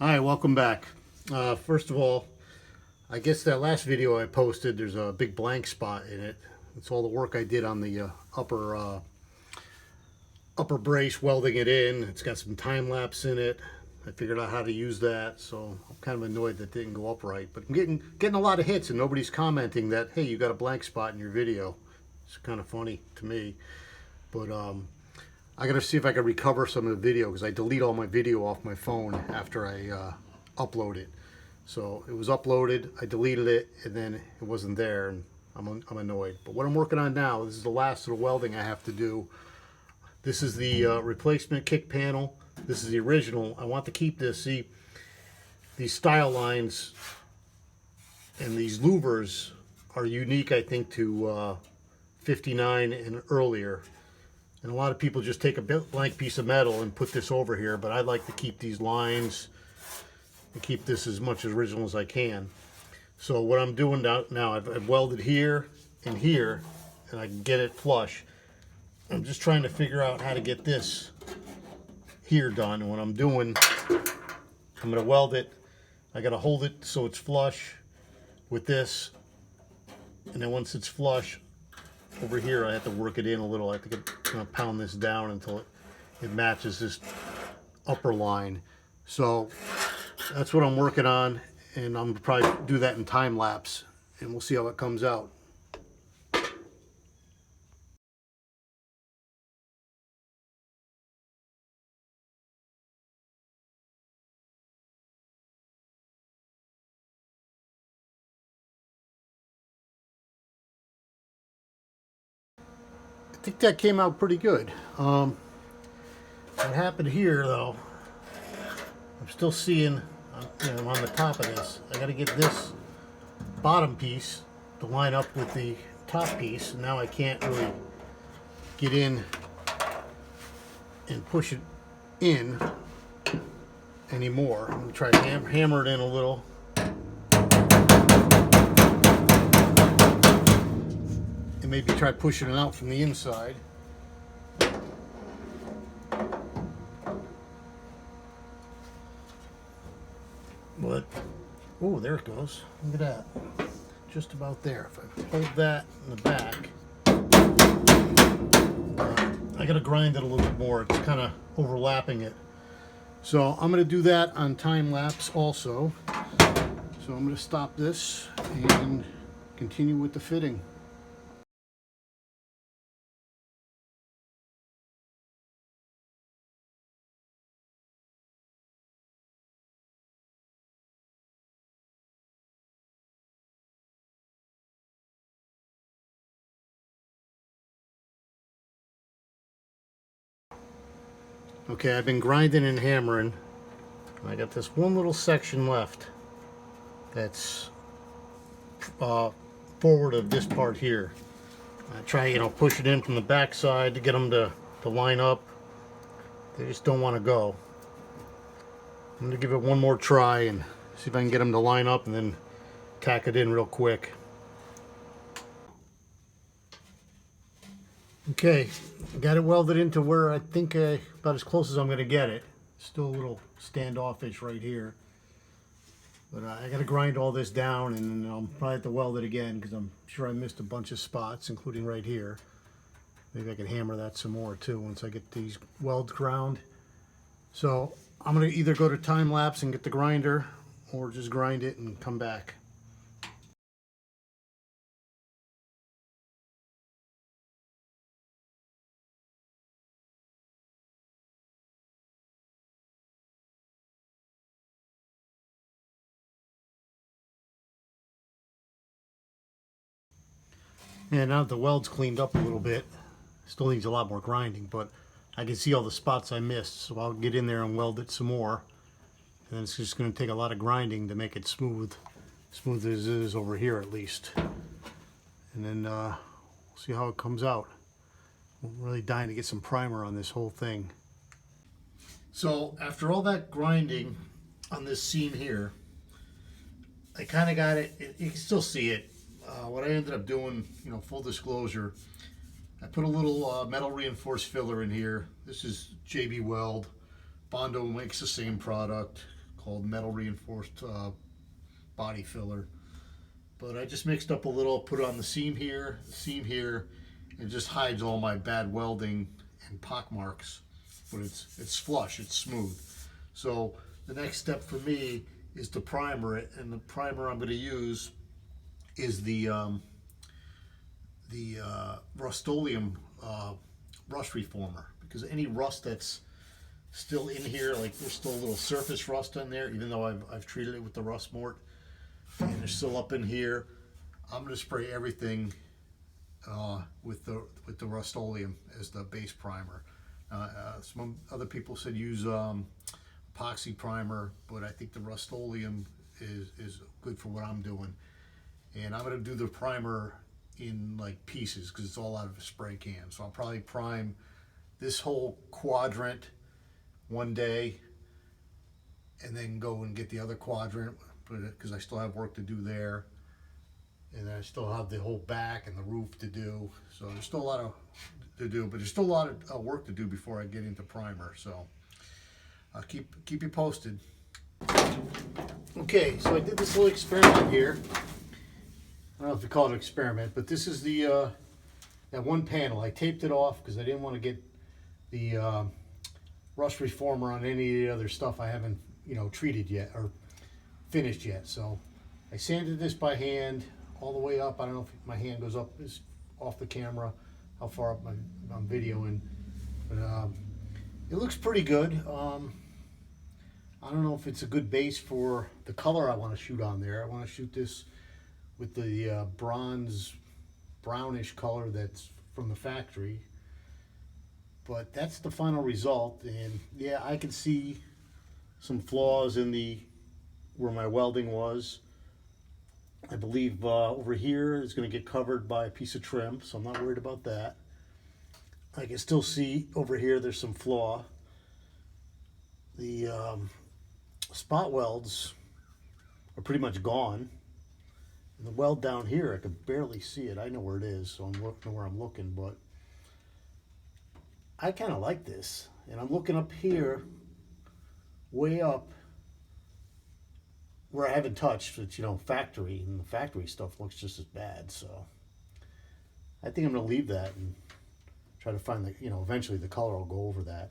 Hi, welcome back. First of all, I guess that last video I posted, there's a big blank spot in it. It's all the work I did on the upper brace, welding it in. It's got some time lapse in it. I figured out how to use that, so I'm kind of annoyed that didn't go up right. But I'm getting a lot of hits, and nobody's commenting that, hey, you got a blank spot in your video. It's kind of funny to me. But I gotta see if I can recover some of the video, because I delete all my video off my phone after I upload it. So it was uploaded, I deleted it, and then it wasn't there, and I'm annoyed. But what I'm working on now, this is the last of the welding I have to do. This is the replacement kick panel. This is the original. I want to keep this. See, these style lines and these louvers are unique, I think, to 59 and earlier. And a lot of people just take a blank piece of metal and put this over here, but I like to keep these lines and keep this as much as original as I can. So what I'm doing now, I've welded here and here, and I can get it flush. I'm just trying to figure out how to get this here done. And what I'm doing, I'm going to weld it. I got to hold it so it's flush with this, and then once it's flush, over here I have to work it in a little. I have to pound this down until it matches this upper line. So that's what I'm working on, and I'm gonna probably do that in time lapse, and we'll see how it comes out. I think that came out pretty good. What happened here, though, I'm still seeing, I'm on the top of this. I got to get this bottom piece to line up with the top piece, and now I can't really get in and push it in anymore. I'm going to try to hammer it in a little. Maybe try pushing it out from the inside. But, oh, there it goes. Look at that. Just about there. If I hold that in the back, I gotta grind it a little bit more. It's kind of overlapping it. So I'm gonna do that on time lapse also. So I'm gonna stop this and continue with the fitting. Okay, I've been grinding and hammering. I got this one little section left that's forward of this part here. I try, push it in from the back side to get them to line up. They just don't want to go. I'm going to give it one more try and see if I can get them to line up, and then tack it in real quick. Okay, got it welded into where I think about as close as I'm going to get it. Still a little standoffish right here. But I got to grind all this down, and then I'll probably have to weld it again because I'm sure I missed a bunch of spots, including right here. Maybe I can hammer that some more too once I get these welds ground. So I'm going to either go to time lapse and get the grinder, or just grind it and come back. And now that the weld's cleaned up a little bit, still needs a lot more grinding, but I can see all the spots I missed, so I'll get in there and weld it some more. And then it's just going to take a lot of grinding to make it smooth as it is over here at least. And then we'll see how it comes out. I'm really dying to get some primer on this whole thing. So after all that grinding on this seam here, I kind of got it, you can still see it. What I ended up doing, full disclosure, I put a little metal reinforced filler in here. This is JB Weld. Bondo makes the same product. called metal reinforced body filler. But I just mixed up a little, put it on the seam here, and it just hides all my bad welding and pock marks. But it's flush, it's smooth. So the next step for me is to primer it, and the primer I'm going to use is the Rust-Oleum rust reformer, because any rust that's still in here, like there's still a little surface rust in there, even though I've treated it with the rust mort, and they're still up in here. I'm going to spray everything with the Rust-Oleum as the base primer. Some other people said use epoxy primer, but I think the Rust-Oleum is good for what I'm doing. And I'm going to do the primer in like pieces because it's all out of a spray can. So I'll probably prime this whole quadrant one day and then go and get the other quadrant, because I still have work to do there. And then I still have the whole back and the roof to do. So there's still a lot to do, but there's still a lot of work to do before I get into primer. So I'll keep you posted. Okay, so I did this little experiment here. I don't know if you call it an experiment, but this is the that one panel. I taped it off because I didn't want to get the rust reformer on any of the other stuff I haven't, treated yet or finished yet. So I sanded this by hand all the way up. I don't know if my hand goes up is off the camera, how far up I'm videoing, but it looks pretty good. I don't know if it's a good base for the color I want to shoot on there. I want to shoot this with the brownish color that's from the factory. But that's the final result, and yeah, I can see some flaws in where my welding was. I believe over here is going to get covered by a piece of trim, so I'm not worried about that. I can still see over here there's some flaw. The spot welds are pretty much gone. And the weld down here, I could barely see it. I know where it is, so I'm looking where I'm looking, but I kind of like this. And I'm looking up here, way up, where I haven't touched. It's, factory, and the factory stuff looks just as bad. So I think I'm going to leave that and try to find eventually the color will go over that.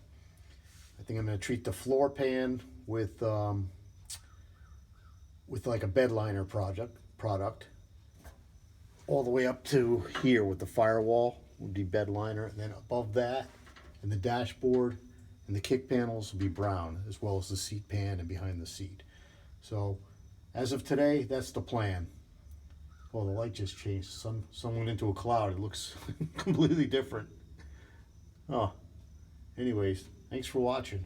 I think I'm going to treat the floor pan with like a bed liner product all the way up to here with the firewall would be bed liner, and then above that and the dashboard and the kick panels will be brown, as well as the seat pan and behind the seat. So as of today, that's the plan. Well, the light just changed. Sun went into a cloud. It looks completely different. Oh, anyways, thanks for watching.